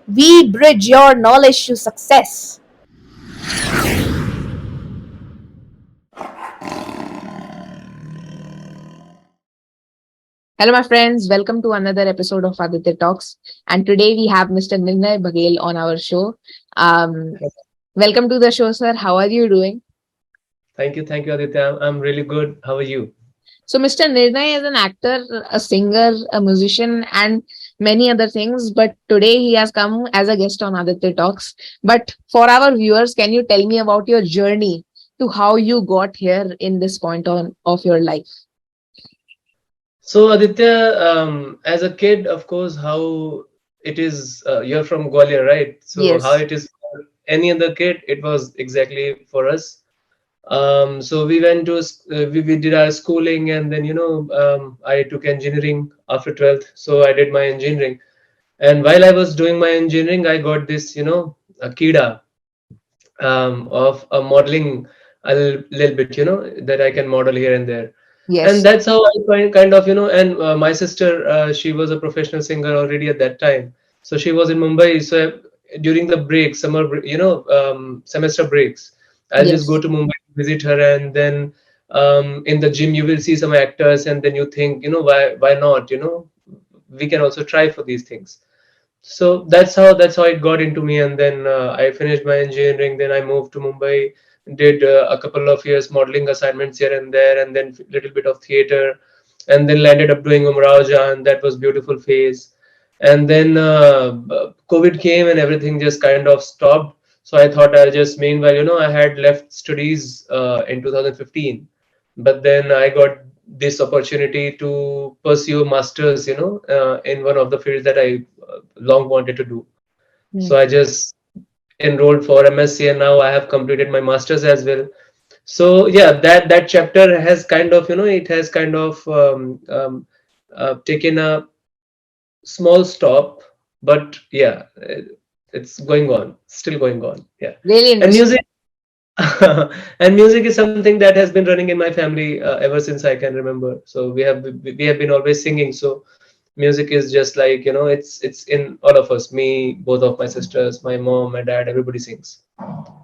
We bridge your knowledge to success. Hello, my friends. Welcome to another episode of Aditya Talks. And today we have Mr. Nirnay Baghel on our show. Um, Welcome to the show, sir. How are you doing? Thank you, Aditya. I'm really good. How are you? So, Mr. Nirnay is an actor, a singer, a musician, and many other things. But today he has come as a guest on Aditya Talks. But for our viewers, can you tell me about your journey to how you got here in this point on of your life? So, Aditya, as a kid, of course, how it is, you're from Gwalior, right? So, how Yes. it is for any other kid, it was exactly for us. So we went to we did our schooling, and then I took engineering after 12th. So I did my engineering, and while I was doing my engineering, I got this a kida of modeling little bit, that I can model here and there. And Yes. that's how I kind of, and my sister, she was a professional singer already at that time. So she was in Mumbai. So during the break, semester breaks, I'll just go Yes. to Mumbai, visit her, and then in the gym, you will see some actors, and then you think, why not? We can also try for these things. So that's how it got into me, and then I finished my engineering. Then I moved to Mumbai, did a couple of years modeling assignments here and there, and then little bit of theater, and then landed up doing Umrao Jan. That was beautiful phase. And then COVID came and everything just kind of stopped. So I thought I'll just, meanwhile, I had left studies in 2015, but then I got this opportunity to pursue masters, in one of the fields that I long wanted to do. Hmm. So I just enrolled for MSc, and now I have completed my masters as well. So yeah, that chapter has kind of, it has kind of taken a small stop, but yeah, it's going on, still going on. Yeah, Really and interesting. music. And music is something that has been running in my family ever since I can remember. So we have been always singing. So music is just like, it's in all of us. Me, both of my sisters, my mom, my dad, everybody sings.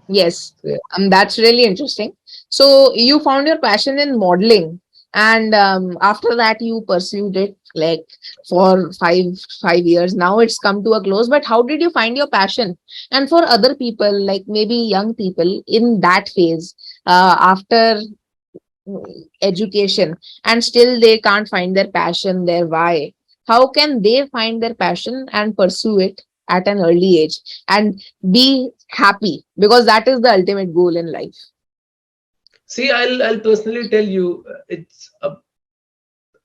Yes, So, yeah. that's really interesting. So you found your passion in modeling, and after that you pursued it like for five years. Now it's come to a close. But how did you find your passion? And for other people, like maybe young people in that phase, after education, and still they can't find their passion, their why. How can they find their passion and pursue it at an early age and be happy? Because that is the ultimate goal in life. See, I'll personally tell you, it's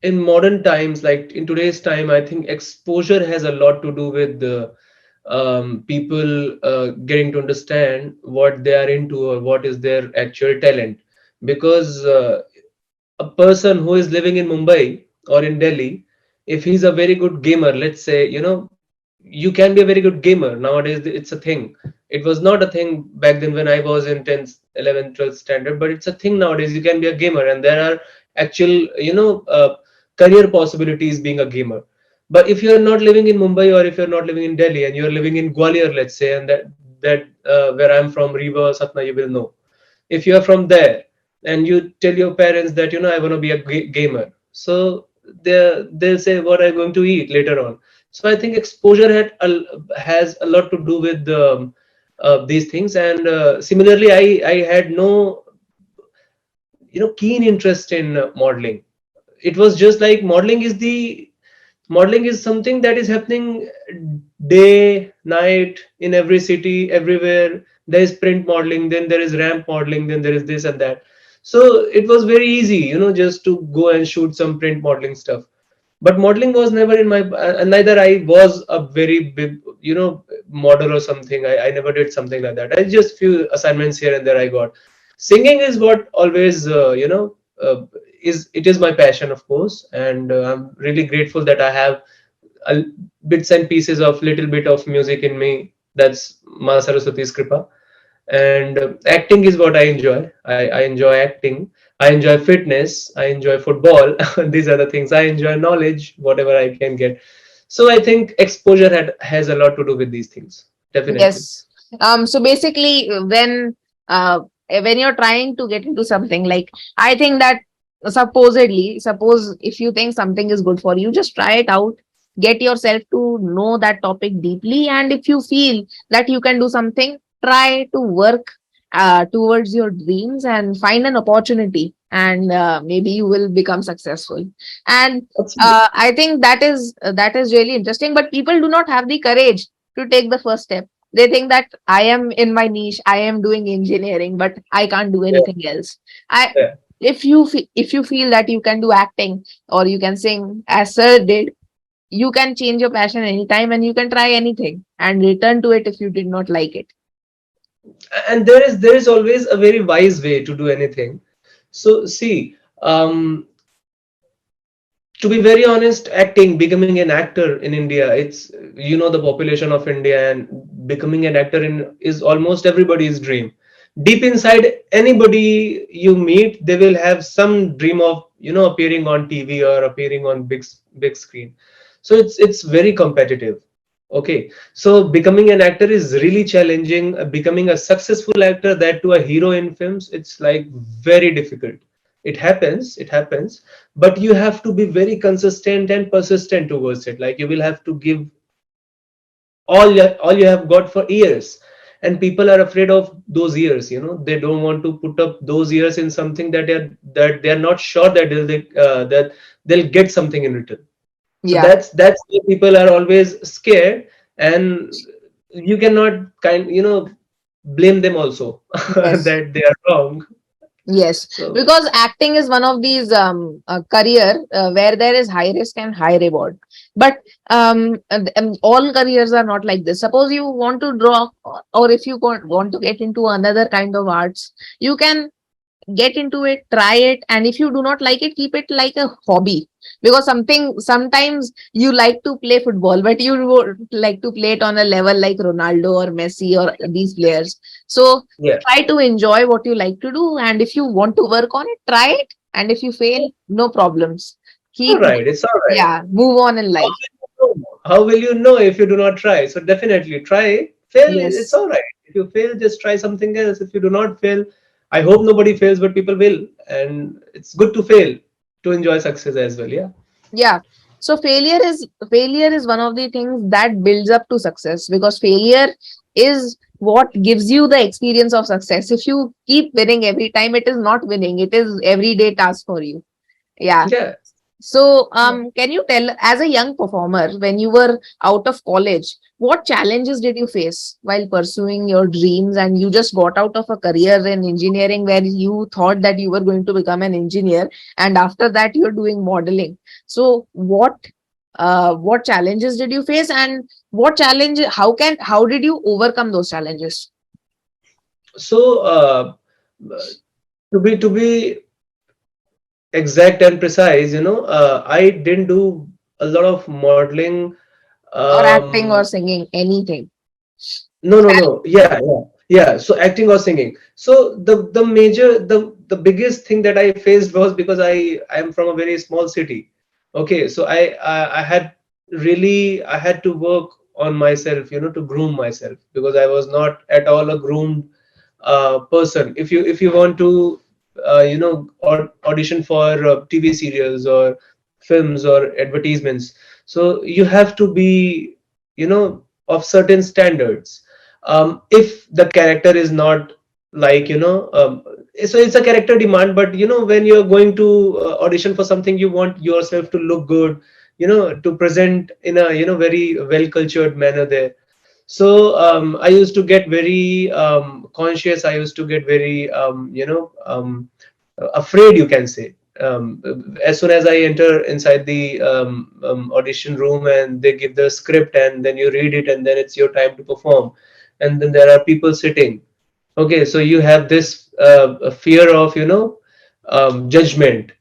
in modern times, like in today's time, I think exposure has a lot to do with the people getting to understand what they are into or what is their actual talent. Because a person who is living in Mumbai or in Delhi, if he's a very good gamer, let's say, you can be a very good gamer. Nowadays, it's a thing. It was not a thing back then when I was in 10th, 11th, 12th standard, but it's a thing nowadays. You can be a gamer, and there are actual, career possibilities being a gamer. But if you're not living in Mumbai, or if you're not living in Delhi and you're living in Gwalior, let's say, and that where I'm from, Riva, Satna, you will know. If you are from there and you tell your parents that I want to be a gamer, so they'll say, what are you going to eat later on? So I think exposure has a lot to do with these things. And similarly, I had no keen interest in modeling. It was just like modeling is something that is happening day night in every city, everywhere. There is print modeling, then there is ramp modeling, then there is this and that. So it was very easy, just to go and shoot some print modeling stuff. But modeling was never in my, neither I was a very big model or something. I never did something like that. I just few assignments here and there I got. Singing is what always is, it is my passion, of course. And I'm really grateful that I have a, bits and pieces of little bit of music in me. That's Ma Saraswati's kripa. And acting is what I enjoy. I enjoy acting. I enjoy fitness. I enjoy football. These are the things I enjoy. Knowledge, whatever I can get. So I think exposure has a lot to do with these things, definitely. Yes. So basically, when you're trying to get into something, like, I think that suppose if you think something is good for you, just try it out. Get yourself to know that topic deeply, and if you feel that you can do something, try to work towards your dreams and find an opportunity, and maybe you will become successful. And Absolutely. I think that is really interesting. But people do not have the courage to take the first step. They think that I am in my niche, I am doing engineering, but I can't do Yeah, anything else. I yeah. If you feel that you can do acting or you can sing as sir did, you can change your passion anytime and you can try anything and return to it if you did not like it. And there is always a very wise way to do anything. So see, to be very honest, acting, becoming an actor in India, it's, the population of India, and becoming an actor in is almost everybody's dream. Deep inside, anybody you meet, they will have some dream of, appearing on TV or appearing on big screen. So it's very competitive. Okay, so becoming an actor is really challenging. Becoming a successful actor, that to a hero in films, it's like very difficult. It happens, but you have to be very consistent and persistent towards it. Like, you will have to give all you have got for years, and people are afraid of those years. They don't want to put up those years in something that they are not sure that they'll get something in return. So Yeah. that's why people are always scared, and you cannot blame them also Yes. that they are wrong. Yes, So because acting is one of these career where there is high risk and high reward. But all careers are not like this. Suppose you want to draw, or if you want to get into another kind of arts, you can get into it, try it, and if you do not like it, keep it like a hobby. Because sometimes you like to play football, but you would like to play it on a level like Ronaldo or Messi or these players. So yeah, try to enjoy what you like to do, and if you want to work on it, try it, and if you fail, no problems. all Keep right, it's all right. Yeah, move on in How life. will you know? How will you know if you do not try? So definitely try. Fail, it's Yes. all right. If you fail, just try something else. If you do not fail, I hope nobody fails, but people will, and it's good to fail to enjoy success as well. Yeah. Yeah. So failure is one of the things that builds up to success, because failure is what gives you the experience of success. If you keep winning every time, it is not winning, it is everyday task for you. Yeah. Yeah. So, can you tell, as a young performer, when you were out of college, what challenges did you face while pursuing your dreams? And you just got out of a career in engineering where you thought that you were going to become an engineer, and after that, you're doing modeling. So, what challenges did you face, and how did you overcome those challenges? So, to be exact and precise, I didn't do a lot of modeling. Or acting Um, or singing, anything? no, no, no. Yeah, yeah, yeah. So acting or singing. So the biggest thing that I faced was because I am from a very small city. Okay, so I had to work on myself, to groom myself, because I was not at all a groomed person. If you want to audition for TV serials or films or advertisements, so you have to be of certain standards. If the character is not like so it's a character demand, but when you're going to audition for something, you want yourself to look good, to present in a very well cultured manner there. So I used to get very conscious. I used to get very afraid, you can say. As soon as I enter inside the audition room, and they give the script, and then you read it, and then it's your time to perform, and then there are people sitting. Okay, so you have this fear of judgment,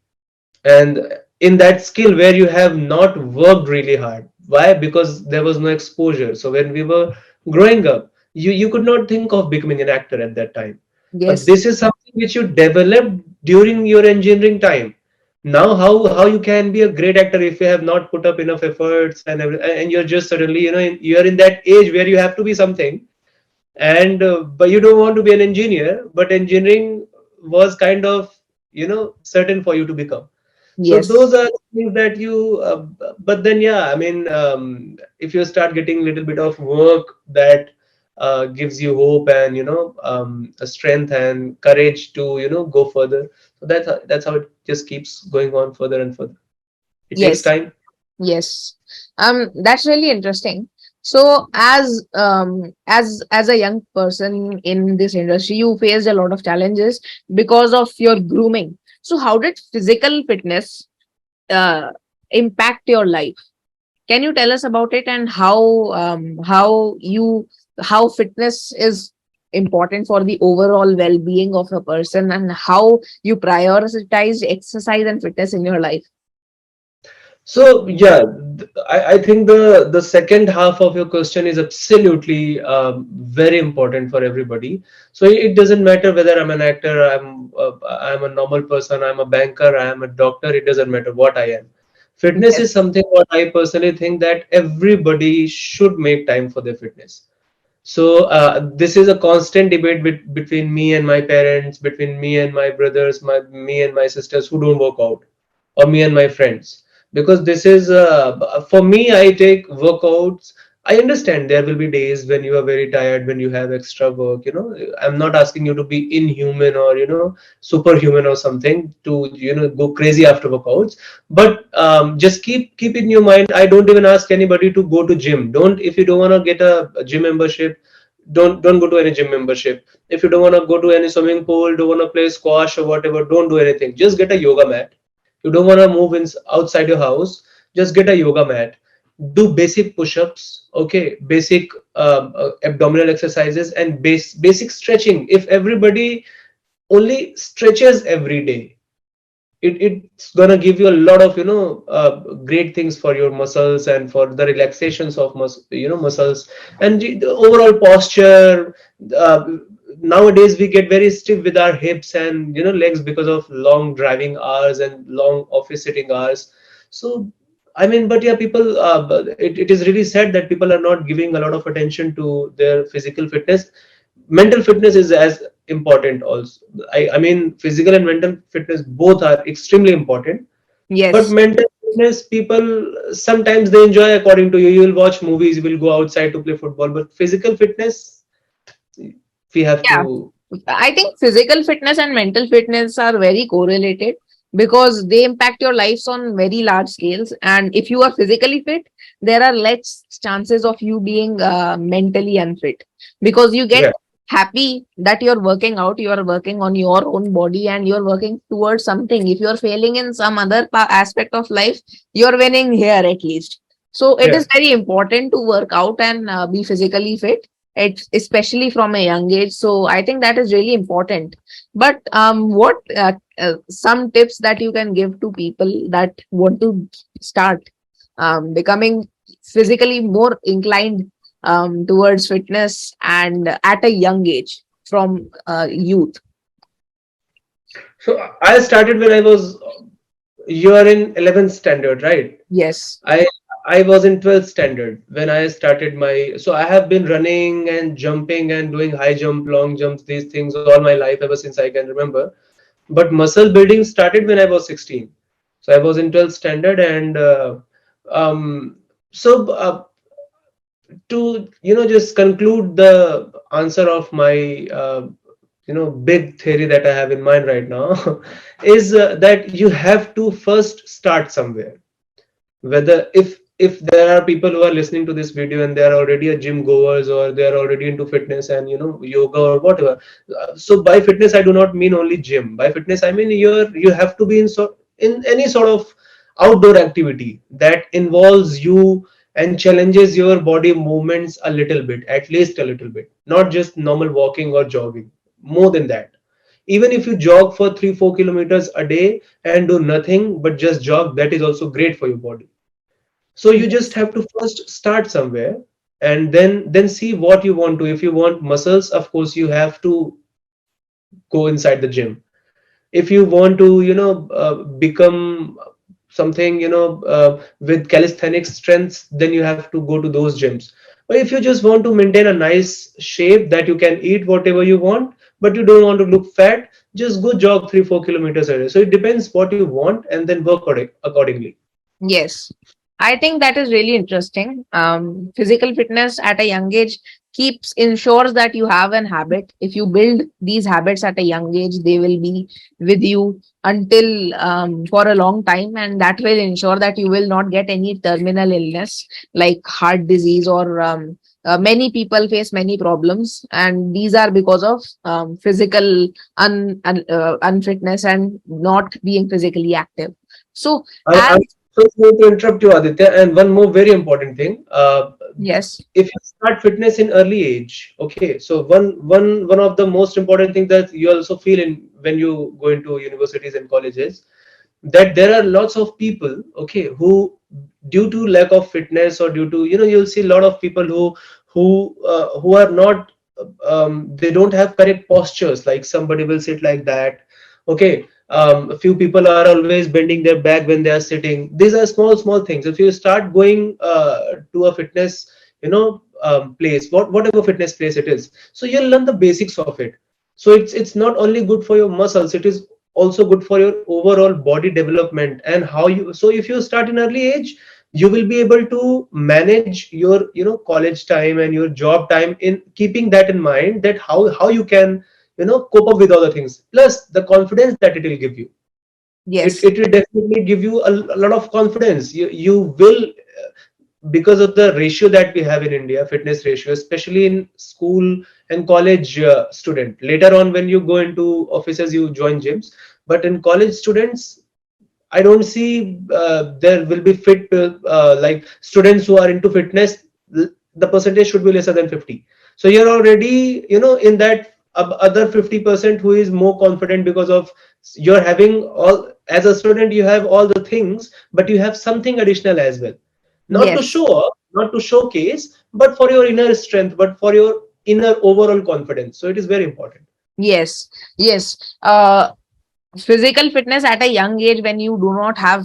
and in that skill where you have not worked really hard. Why? Because there was no exposure. So when we were growing up, you could not think of becoming an actor at that time, but Yes. this is something which you developed during your engineering time. Now how you can be a great actor if you have not put up enough efforts and and you're just suddenly, you're in that age where you have to be something, and but you don't want to be an engineer, but engineering was kind of, certain for you to become. So those Yes. are things that you but then, yeah, I mean, if you start getting a little bit of work that gives you hope and, a strength and courage to, go further. So that's how it just keeps going on further and further. It takes Yes. time. Yes. That's really interesting. So as a young person in this industry, you faced a lot of challenges because of your grooming. So how did physical fitness uh, impact your life? Can you tell us about it, and how fitness is important for the overall well-being of a person, and how you prioritize exercise and fitness in your life? So yeah, I think the second half of your question is absolutely very important for everybody. So it doesn't matter whether I'm an actor, I'm a normal person, I'm a banker, I'm a doctor. It doesn't matter what I am. Fitness Yes. is something what I personally think that everybody should make time for their fitness. So this is a constant debate between me and my parents, between me and my brothers, me and my sisters who don't work out, or me and my friends. Because this is for me, I take workouts. I understand there will be days when you are very tired, when you have extra work. I'm not asking you to be inhuman or superhuman or something to go crazy after workouts. But just keep in your mind. I don't even ask anybody to go to gym. Don't If you don't want to get a gym membership, don't go to any gym membership. If you don't want to go to any swimming pool, don't want to play squash or whatever, don't do anything. Just get a yoga mat. You don't want to move in outside your house, just get a yoga mat. Do basic push-ups, okay, basic abdominal exercises, and basic stretching. If everybody only stretches every day, it's gonna give you a lot of great things for your muscles and for the relaxations of muscles, and the overall posture. uh, Nowadays we get very stiff with our hips and legs because of long driving hours and long office sitting hours. So I mean, but yeah, people, but it is really sad that people are not giving a lot of attention to their physical fitness. Mental fitness is as important also. I mean, physical and mental fitness both are extremely important. But Yes. mental fitness, people sometimes they enjoy according to you. You will watch movies, you will go outside to play football. But physical fitness, we have Yeah. to. I think physical fitness and mental fitness are very correlated because they impact your lives on very large scales. And if you are physically fit, there are less chances of you being mentally unfit, because you get Yeah, happy that you're working out, you are working on your own body, and you're working towards something. If you're failing in some other aspect of life, you're winning here at least. So it yeah. is very important to work out and be physically fit, especially from a young age. So I think that is really important. But what some tips that you can give to people that want to start becoming physically more inclined towards fitness and at a young age from youth? So I started when I was, you are in 11th standard, right? Yes. I I was in 12th standard when I started my. So I have been running and jumping and doing high jump, long jumps, these things all my life ever since I can remember. But muscle building started when I was 16. So I was in 12th standard, and um, so to just conclude the answer of my big theory that I have in mind right now is that you have to first start somewhere. Whether if there are people who are listening to this video and they are already a gym goers, or they are already into fitness and yoga or whatever. So by fitness I do not mean only gym. By fitness I mean you have to be in any sort of outdoor activity that involves you and challenges your body movements a little bit, at least a little bit, not just normal walking or jogging. More than that, even if you jog for 3 4 kilometers a day and do nothing but just jog, that is also great for your body. So you just Yes. have to first start somewhere, and then see what you want to. If you want muscles, of course you have to go inside the gym. If you want to, become something, with calisthenics strengths, then you have to go to those gyms. But if you just want to maintain a nice shape that you can eat whatever you want, but you don't want to look fat, just go jog 3-4 kilometers a day. So it depends what you want, and then work accordingly. Yes, I think that is really interesting. Physical fitness at a young age keeps ensures that you have an habit. If you build these habits at a young age, they will be with you until for a long time, and that will ensure that you will not get any terminal illness like heart disease or many people face many problems, and these are because of physical unfitness and not being physically active. So, I'm as so sorry to interrupt you, Aditya. And one more very important thing. yes, If you start fitness in early age, okay. So one of the most important things that you also feel in when you go into universities and colleges, that there are lots of people, okay, who, due to lack of fitness, or due to, you'll see a lot of people who are not, they don't have correct postures, like somebody will sit like that, okay. A few people are always bending their back when they are sitting. These are small things. If you start going to a fitness, place, whatever fitness place it is, so you'll learn the basics of it. So it's not only good for your muscles, it is also good for your overall body development. And how you, so if you start in early age, you will be able to manage your, college time and your job time, in keeping that in mind, that how you can, cope up with other things, plus the confidence that it will give you. it, yes, it will definitely give you a lot of confidence. You will, because of the ratio that we have in India, fitness ratio, especially in school and college student. Later on, when you go into offices, you join gyms. But in college students, I don't see there will be fit, like students who are into fitness. The percentage should be lesser than 50. So you're already, in that other 50% who is more confident, because of you're having all, as a student you have all the things, but you have something additional as well, not to yes, show off, not to showcase, but for your inner strength, but for your inner overall confidence. So it is very important. yes, yes. Physical fitness at a young age, when you do not have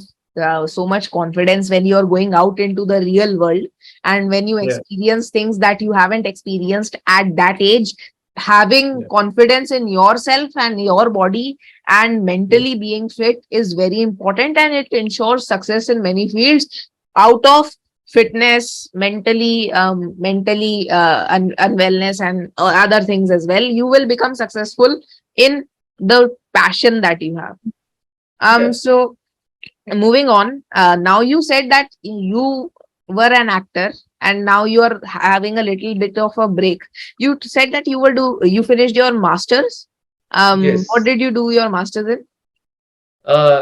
so much confidence, when you are going out into the real world, and when you Yeah, experience things that you haven't experienced at that age, having yeah, confidence in yourself and your body and yeah, mentally being fit is very important, and it ensures success in many fields out of fitness, mentally unwellness and other things as well. You will become successful in the passion that you have. yeah. So moving on, now you said that you were an actor and now you are having a little bit of a break. You said that you finished your masters. What Yes. did you do your masters in?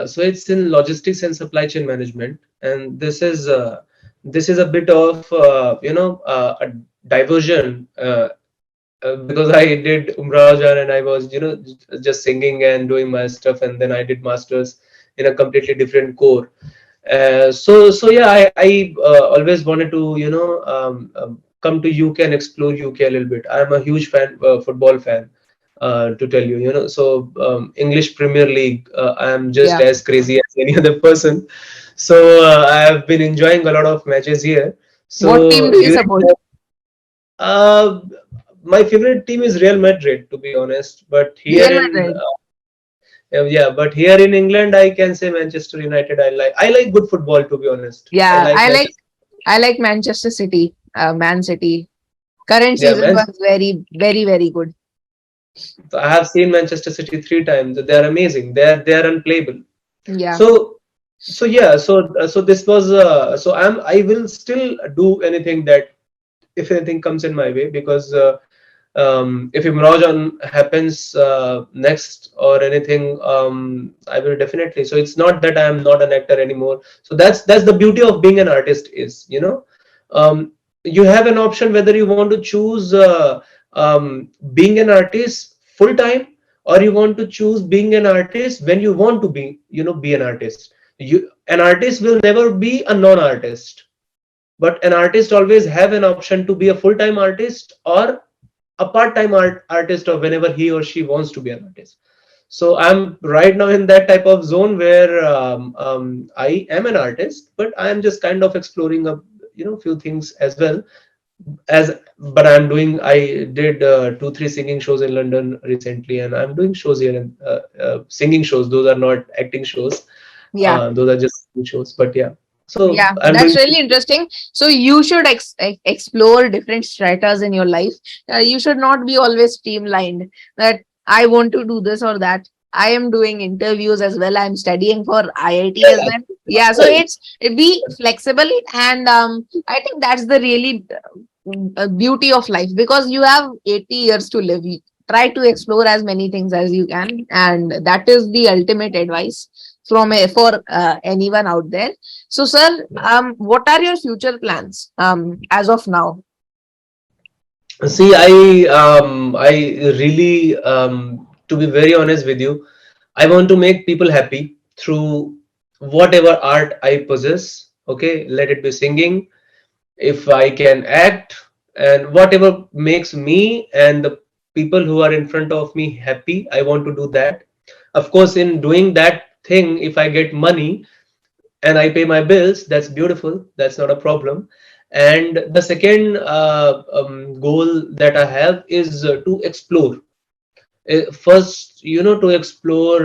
So it's in logistics and supply chain management, and this is a bit of, a diversion, because I did Umrajan, and I was, just singing and doing my stuff, and then I did masters in a completely different core. So yeah, I always wanted to, come to UK and explore UK a little bit. I'm a huge football fan, to tell you, so English Premier League, I am just Yeah. as crazy as any other person. So I have been enjoying a lot of matches here. What team So do you during support? that, uh, my favorite team is Real Madrid, to be honest. But here Real in, Madrid. yeah, but here in England, I can say Manchester United. I like good football, to be honest. I Yeah, like Manchester. I like Manchester City, Man City. Current Yeah, season man. was very good. I have seen Manchester City 3 times. They are amazing. They are unplayable. Yeah. So yeah. So this was. So I will still do anything that, if anything comes in my way, because if Imrajan happens next or anything, I will definitely. So it's not that I am not an actor anymore. So that's the beauty of being an artist, is, you have an option whether you want to choose being an artist full time, or you want to choose being an artist when you want to be, be an artist. An artist will never be a non-artist, but an artist always have an option to be a full-time artist or a part-time artist, or whenever he or she wants to be an artist. So I'm right now in that type of zone where I am an artist, but I am just kind of exploring a few things as well as. But I did 2 3 singing shows in London recently, and I'm doing shows here, and singing shows. Those are not acting shows. Yeah. Those are just singing shows. But yeah, so Yeah, I'm that's doing. really interesting. So you should explore different stratas in your life. You should not be always streamlined that I want to do this or that. I am doing interviews as well. I'm studying for IIT as well. Yeah, so be flexible, and I think that's the really beauty of life, because you have 80 years to live. You try to explore as many things as you can, and that is the ultimate advice from for anyone out there. So, sir, what are your future plans as of now? See, I really, to be very honest with you, I want to make people happy through whatever art I possess. Okay, let it be singing, if I can act, and whatever makes me and the people who are in front of me happy, I want to do that. Of course, in doing that thing, if I get money and I pay my bills, that's beautiful. That's not a problem. And the second goal that I have is to explore. First, to explore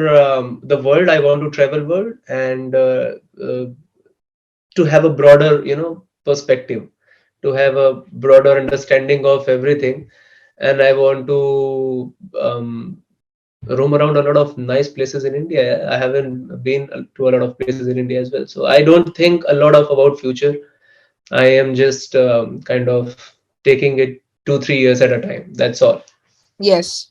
the world. I want to travel world, and to have a broader, perspective, to have a broader understanding of everything. And I want to roam around a lot of nice places in India. I haven't been to a lot of places in India as well. So I don't think a lot of about future. I am just kind of taking it 2 3 years at a time. That's all. Yes.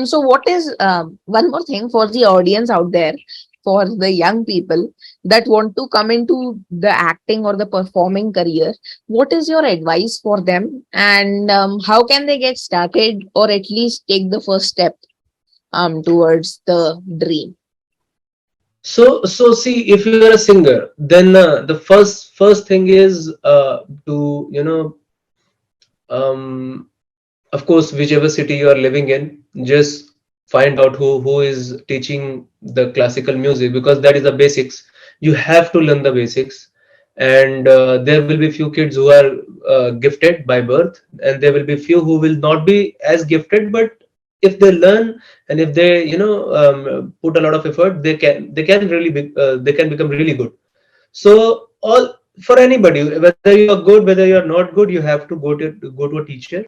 So, what is one more thing for the audience out there, for the young people that want to come into the acting or the performing career? What is your advice for them, and how can they get started, or at least take the first step towards the dream? So see, if you are a singer, then the first thing is to um, of course, whichever city you are living in, just find out who is teaching the classical music, because that is the basics. You have to learn the basics. And there will be few kids who are gifted by birth, and there will be few who will not be as gifted, but if they learn, and if they put a lot of effort, they can really they can become really good. So all, for anybody, whether you are good, whether you are not good, you have to go to a teacher.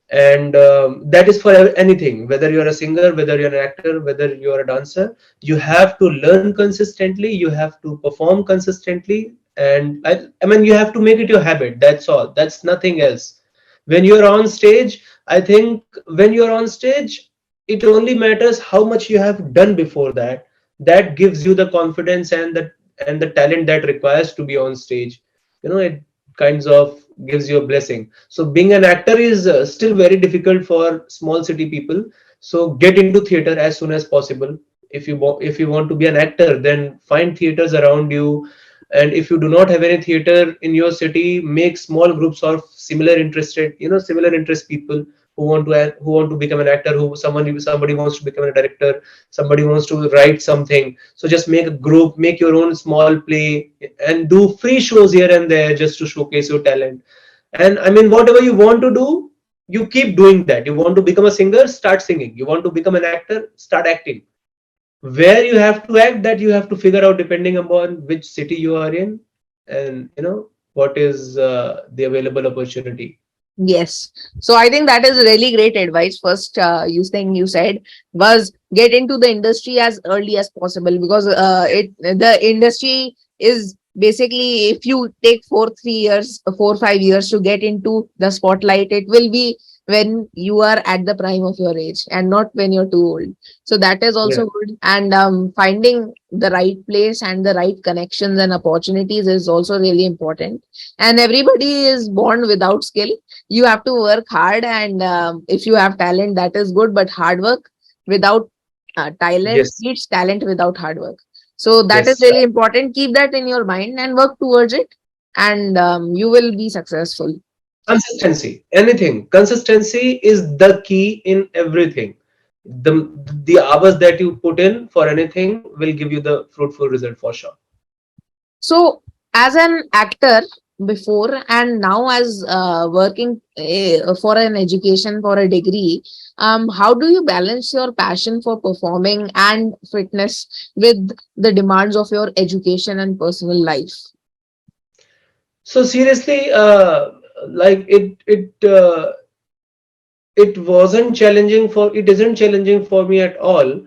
And that is for anything, whether you're a singer, whether you're an actor, whether you're a dancer. You have to learn consistently, you have to perform consistently. And I mean, you have to make it your habit. That's all, that's nothing else. When you're on stage, I think when you're on stage, it only matters how much you have done before that. That gives you the confidence and the talent that requires to be on stage. It kinds of gives you a blessing. So being an actor is still very difficult for small city people. So get into theater as soon as possible. If you want to be an actor, then find theaters around you. And if you do not have any theater in your city, make small groups of similar interest people who want to become an actor, who somebody wants to become a director, somebody wants to write something. So just make a group, make your own small play, and do free shows here and there just to showcase your talent. And I mean, whatever you want to do, you keep doing that. You want to become a singer, start singing. You want to become an actor, start acting. Where you have to act, that you have to figure out depending upon which city you are in, and what is the available opportunity. Yes. So I think that is really great advice. First, you said was get into the industry as early as possible, because the industry is basically, if you take 4 3 years, 4 5 years to get into the spotlight, it will be when you are at the prime of your age and not when you're too old. So that is Yeah. also good. And finding the right place and the right connections and opportunities is also really important. And everybody is born without skill. You have to work hard, and if you have talent, that is good, but hard work without talent Yes. beats talent without hard work. So that is Yes. really important. Keep that in your mind and work towards it, and you will be successful. Consistency. Anything. Consistency is the key in everything. the the hours that you put in for anything will give you the fruitful result for sure. So, as an actor before and now as working for an education for a degree, how do you balance your passion for performing and fitness with the demands of your education and personal life? So seriously, like it wasn't challenging for it isn't challenging for me at all,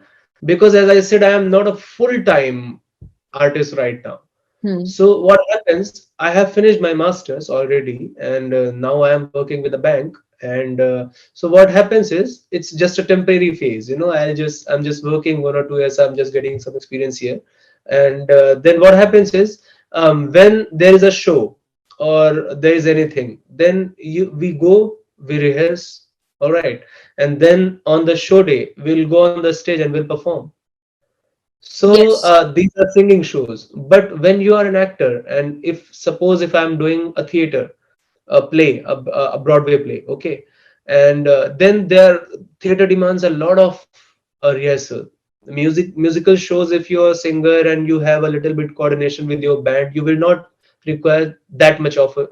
because as I said, I am not a full time artist right now. Hmm. So what happens, I have finished my masters already, and now I am working with a bank. And so what happens is, it's just a temporary phase, I'm just working 1 or 2 years, I'm just getting some experience here. And then what happens is, when there is a show or there is anything, then we go, we rehearse, all right, and then on the show day we'll go on the stage and we'll perform. So Yes. these are singing shows. But when you are an actor, and if suppose if I'm doing a theater, a play, a Broadway play, okay, and then their theater demands a lot of rehearsal. Musical shows, if you're a singer and you have a little bit coordination with your band, you will not require that much of a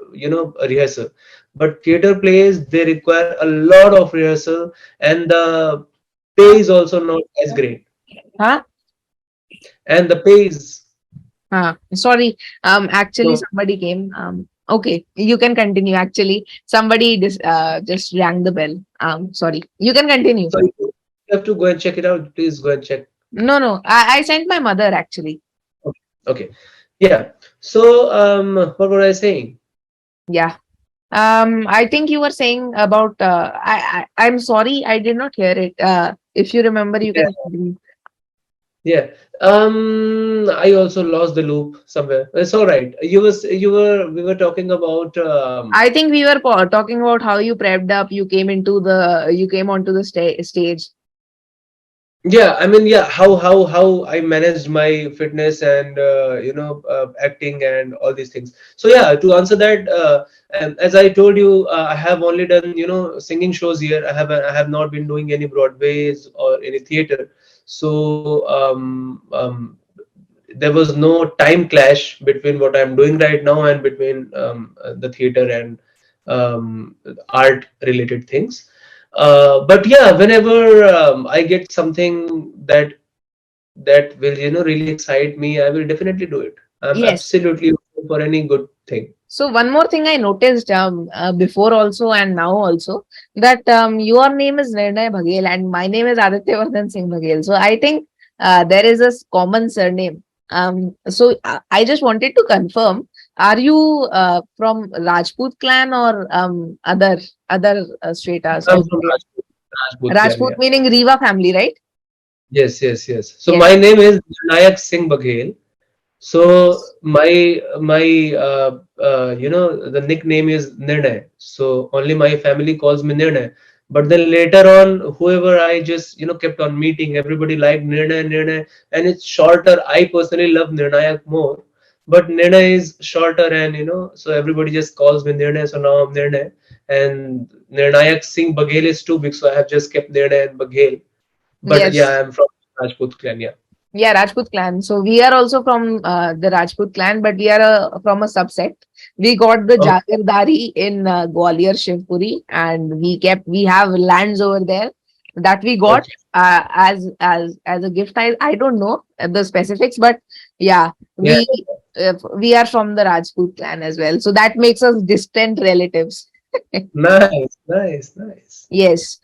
rehearsal. But theater plays, they require a lot of rehearsal, and the pay is also not as great. Huh? And the pay is Sorry. Actually, no. somebody came. Okay, you can continue. Actually, somebody just rang the bell. Sorry. You can continue. So you have to go and check it out. Please go and check. No, no. I sent my mother actually. Okay. Okay. Yeah. So what was I saying? Yeah. I think you were saying about. I'm sorry, I did not hear it. If you remember, you Yeah. can continue. Yeah. I also lost the loop somewhere. It's all right. We were talking about I think we were talking about how you prepped up. You came onto the stage. yeah, I mean, yeah, how I managed my fitness and acting and all these things. So yeah, to answer that, and as I told you, I have only done singing shows here. I have not been doing any Broadways or any theater. So there was no time clash between what I'm doing right now and between the theater and art related things. But yeah, whenever I get something that will really excite me, I will definitely do it. I'm Yes. absolutely open for any good thing. So one more thing I noticed before also and now also, that your name is Nirnay Baghel and my name is Aditya Vardhan Singh Baghel. So I think there is a common surname. I just wanted to confirm: are you from Rajput clan or other stratas I'm of from Rajput clan, Rajput yeah. meaning Riva family, right? Yes, yes, yes. So Yes. my name is Nirnay Singh Baghel. So my the nickname is Nirnay. So only my family calls me Nirnay. But then later on, whoever I just kept on meeting, everybody liked Nirnay, and it's shorter. I personally love Nirnayak more, but Nirnay is shorter, and so everybody just calls me Nirnay. So now I'm Nirnay, and Nirnayak Singh Baghel is too big, so I have just kept Nirnay and Baghel. But yeah, Yes. I'm from Rajput clan. Yeah. Yeah, Rajput clan. So we are also from the Rajput clan, but we are from a subset. We got the Okay. Jagirdari in Gwalior, Shivpuri, and we have lands over there that we got Okay. as a gift. I don't know the specifics, but yeah, Yeah. we are from the Rajput clan as well. So that makes us distant relatives. Nice, nice, nice. Yes.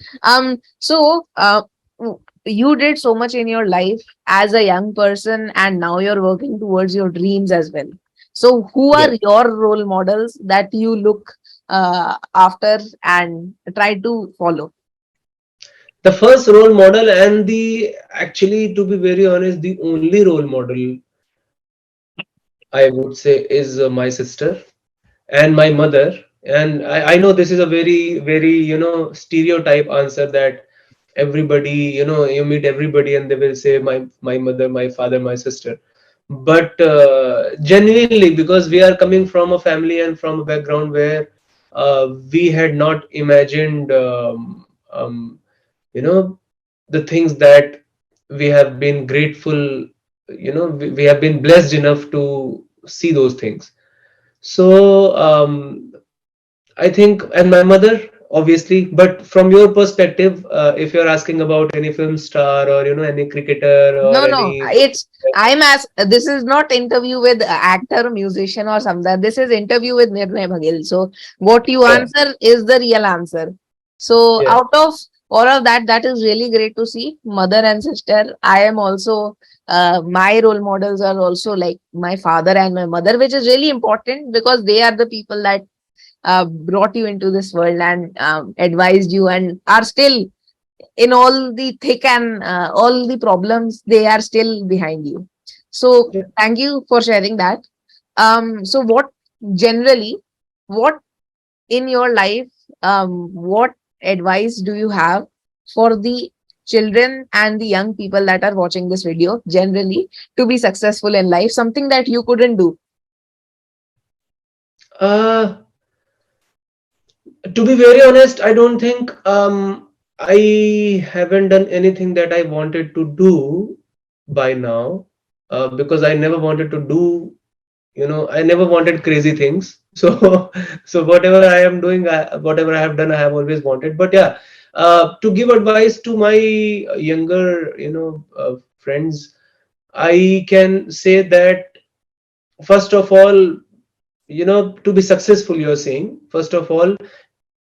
You did so much in your life as a young person, and now you're working towards your dreams as well. So, who Yeah. are your role models that you look after and try to follow? The first role model, and the actually, to be very honest, the only role model I would say is my sister and my mother. And I know this is a very, very, stereotype answer, that everybody, you meet everybody and they will say my mother, my father, my sister. But genuinely, because we are coming from a family and from a background where we had not imagined, you know the things that we have been grateful, we have been blessed enough to see those things. So I think, and my mother, obviously. But from your perspective, if you're asking about any film star, or any cricketer, or No, no. any, This is not interview with actor, musician, or something. This is interview with Nirnay Baghel. So what you yeah, answer is the real answer. So yeah, out of all of that, that is really great to see. Mother and sister. I am also, my role models are also like my father and my mother, which is really important because they are the people that brought you into this world and advised you and are still in all the thick and all the problems, they are still behind you. So yeah. thank you for sharing that. So what generally, what in your life, what advice do you have for the children and the young people that are watching this video generally to be successful in life, something that you couldn't do? Uh, to be very honest, I don't think I haven't done anything that I wanted to do by now, because I never wanted to do, I never wanted crazy things. So so whatever I am doing, whatever I have done, I have always wanted. But yeah, to give advice to my younger, friends, I can say that, first of all, to be successful, you're saying, first of all,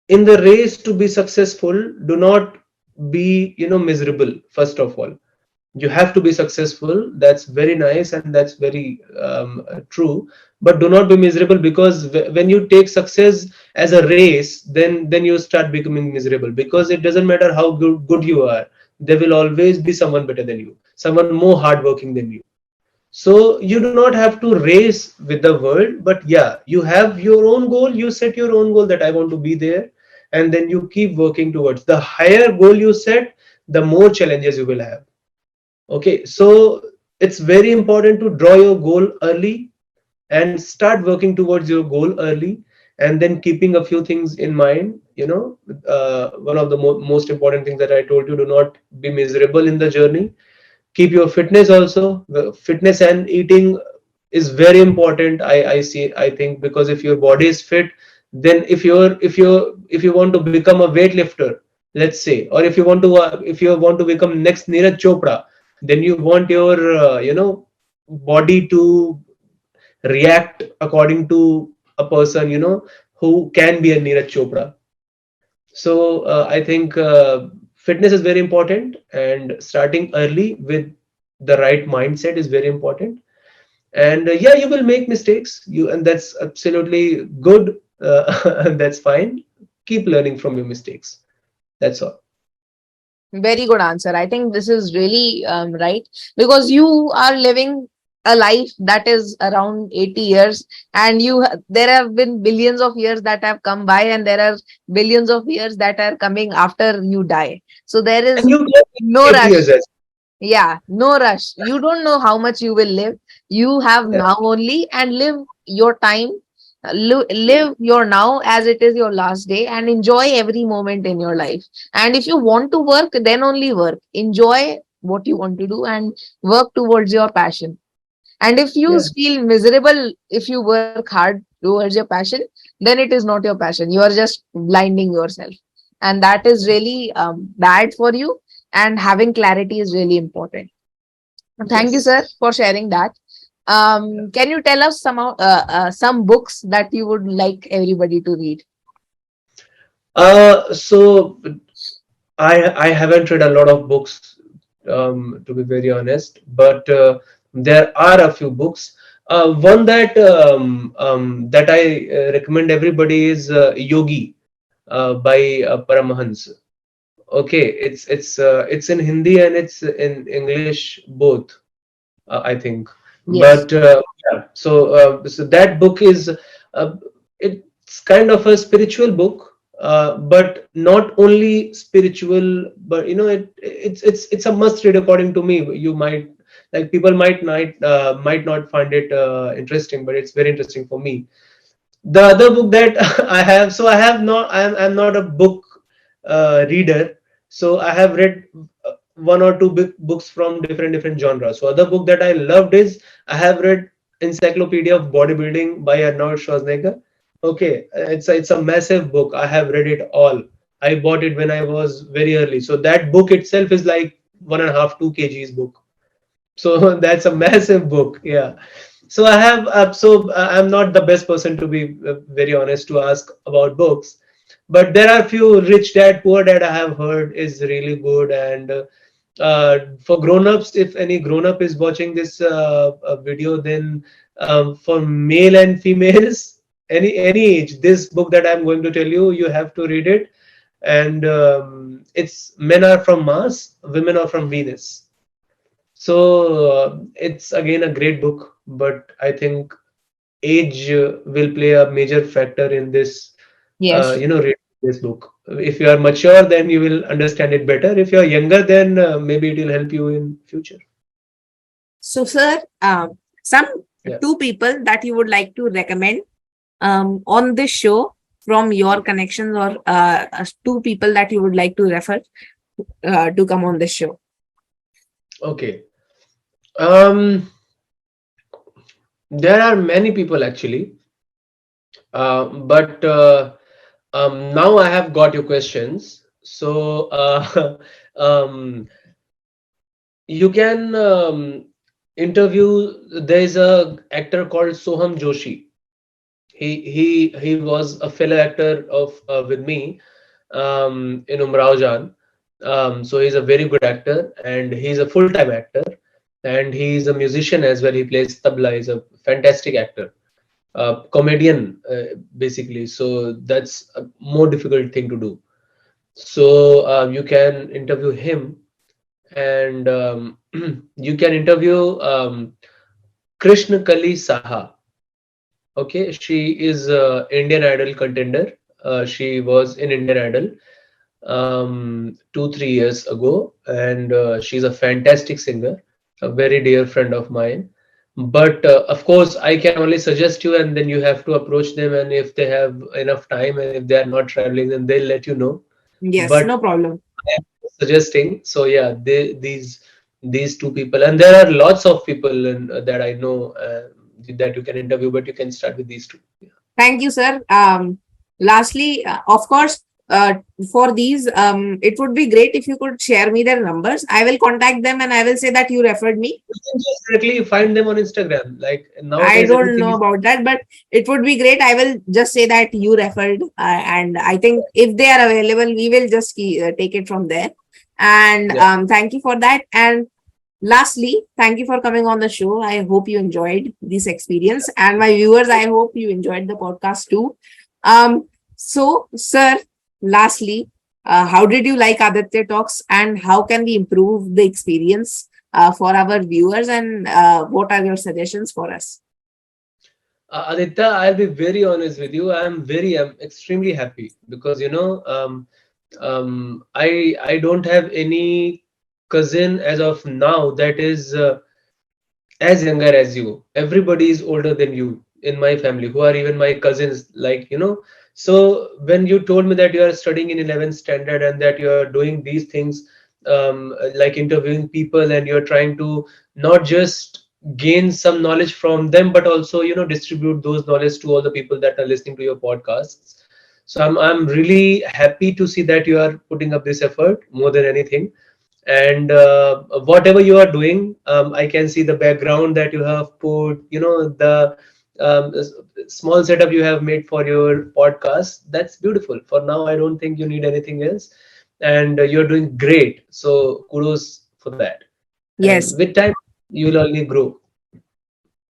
in the race to be successful, do not be, miserable. First of all, you have to be successful. That's very nice, and that's very true. But do not be miserable, because when you take success as a race, then you start becoming miserable, because it doesn't matter how good you are. There will always be someone better than you, someone more hardworking than you. So you do not have to race with the world, but yeah, you have your own goal. You set your own goal, that I want to be there, and then you keep working towards the higher goal you set. The more challenges you will have. Okay, so it's very important to draw your goal early and start working towards your goal early, and then keeping a few things in mind. One of the most important things that I told you: do not be miserable in the journey. Keep your fitness also. Fitness and eating is very important. I think, because if your body is fit, then if you want to become a weightlifter, let's say, or if you want to become next Neeraj Chopra, then you want your body to react according to a person, who can be a Neeraj Chopra. So I think fitness is very important, and starting early with the right mindset is very important. And yeah, you will make mistakes, and that's absolutely good. That's fine. Keep learning from your mistakes. That's all. Very good answer. I think this is really right because you are living a life that is around 80 years, and there have been billions of years that have come by, and there are billions of years that are coming after you die. So there And is you can no 80 rush. years as Yeah, no rush. You don't know how much you will live. You have yeah, now only, and live your time. Live your now as it is your last day and enjoy every moment in your life. And if you want to work, then only work. Enjoy what you want to do and work towards your passion. And if you yeah, feel miserable, if you work hard towards your passion, then it is not your passion. You are just blinding yourself. And that is really bad for you. And having clarity is really important. Thank you, yes. sir, for sharing that. Can you tell us some books that you would like everybody to read? So I haven't read a lot of books, to be very honest, but there are a few books. One that I recommend everybody is Yogi, by Paramahans. Okay, it's in Hindi and it's in English both, I think. Yes. But yeah, so that book is, uh, it's kind of a spiritual book, but not only spiritual, but it's a must read according to me. You might, like, people might not find it interesting, but it's very interesting for me. The other book that I have, so I have not, I'm not a book reader, so I have read one or two big books from different genres. So other book that I loved is, I have read Encyclopedia of Bodybuilding by Arnold Schwarzenegger. Okay, it's a massive book. I have read it all. I bought it when I was very early. So that book itself is like 1.5 2 kgs book. So that's a massive book. Yeah. So I'm not the best person to be very honest to ask about books, but there are few Rich Dad Poor Dad I have heard is really good. And for grown-ups, if any grown-up is watching this video, then for male and females, any age, this book that I'm going to tell you, you have to read it. And it's Men Are From Mars, Women Are From Venus. So it's again a great book, but I think age will play a major factor in this. Yes. Reading this book. If you are mature, then you will understand it better. If you are younger, then maybe it will help you in future. So, sir, some Yeah. two people that you would like to recommend on this show from your connections, or two people that you would like to refer to come on this show. Okay. Um, there are many people actually, but now I have got your questions. So you can interview. There is a actor called Soham Joshi. He was a fellow actor of with me in Umrao Jan. So he's a very good actor, and he's a full-time actor, and he's a musician as well. He plays tabla. He's a fantastic actor, comedian basically. So that's a more difficult thing to do. So you can interview him, and you can interview Krishna Kali Saha. Okay, she is a Indian Idol contender. She was in Indian Idol 2 3 years ago, and she's a fantastic singer, a very dear friend of mine. But of course, I can only suggest you, and then you have to approach them. And if they have enough time, and if they are not traveling, then they'll let you know. Yes, But no problem. I am suggesting. So yeah, these two people, and there are lots of people that I know that you can interview, but you can start with these two. Yeah. Thank you, sir. Lastly, of course, for these, it would be great if you could share me their numbers. I will contact them and I will say that you referred me. You can just directly find them on Instagram. Like I nowadays, don't everything know is. about that, but it would be great. I will just say that you referred, and I think if they are available, we will just take it from there. And Yeah. thank you for that. And lastly, thank you for coming on the show. I hope you enjoyed this experience, and my viewers, I hope you enjoyed the podcast too. So, sir, lastly, how did you like Aditya Talks, and how can we improve the experience for our viewers, and what are your suggestions for us? Aditya, I'll be very honest with you. I'm extremely happy because I don't have any cousin as of now that is as younger as you. Everybody is older than you in my family, who are even my cousins. So when you told me that you are studying in 11th standard and that you are doing these things, like interviewing people, and you're trying to not just gain some knowledge from them, but also distribute those knowledge to all the people that are listening to your podcasts. So I'm really happy to see that you are putting up this effort more than anything. And whatever you are doing, I can see the background that you have put, the small setup you have made for your podcast. That's beautiful. For now, I don't think you need anything else, and you're doing great. So kudos for that. And Yes. with time, you will only grow.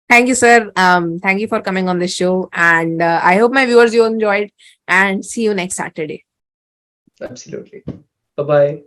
Thank you, sir. Thank you for coming on the show. And I hope my viewers you enjoyed. And see you next Saturday. Absolutely. Bye bye.